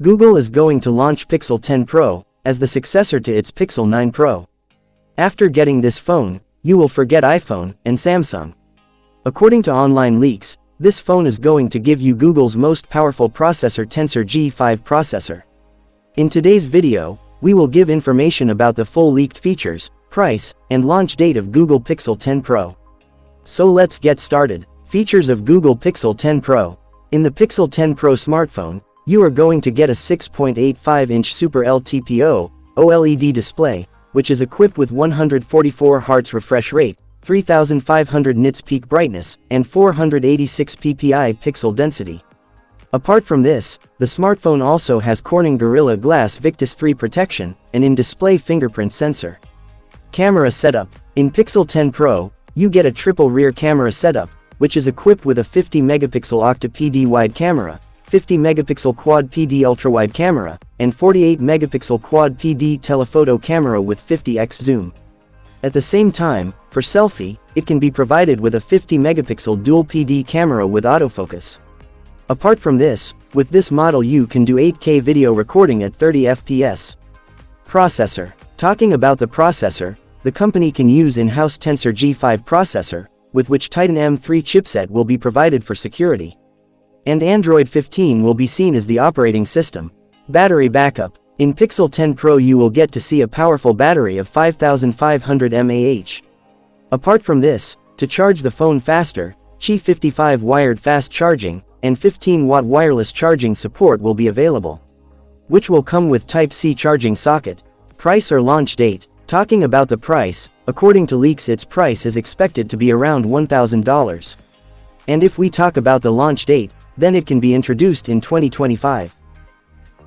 Google is going to launch Pixel 10 Pro as the successor to its Pixel 9 Pro. After getting this phone, you will forget iPhone and Samsung. According to online leaks, this phone is going to give you Google's most powerful processor, Tensor G5 processor. In today's video, we will give information about the full leaked features, price, and launch date of Google Pixel 10 Pro. So let's get started. Features of Google Pixel 10 Pro. In the Pixel 10 Pro smartphone, you are going to get a 6.85-inch Super LTPO OLED display, which is equipped with 144 Hz refresh rate, 3500 nits peak brightness, and 486 ppi pixel density. Apart from this, the smartphone also has Corning Gorilla Glass Victus 3 protection, and in-display fingerprint sensor. Camera setup. In Pixel 10 Pro, you get a triple rear camera setup, which is equipped with a 50-megapixel Octa-PD wide camera, 50-megapixel Quad PD ultra-wide camera, and 48-megapixel Quad PD telephoto camera with 50x zoom. At the same time, for selfie, it can be provided with a 50-megapixel dual PD camera with autofocus. Apart from this, with this model you can do 8K video recording at 30 FPS. Processor. Talking about the processor, the company can use in-house Tensor G5 processor, with which Titan M3 chipset will be provided for security. And Android 15 will be seen as the operating system. Battery backup. In Pixel 10 Pro you will get to see a powerful battery of 5500 mAh. Apart from this, to charge the phone faster, Qi 55 wired fast charging, and 15-watt wireless charging support will be available, which will come with Type-C charging socket. Price or launch date. Talking about the price, according to leaks its price is expected to be around $1,000. And if we talk about the launch date, then it can be introduced in 2025.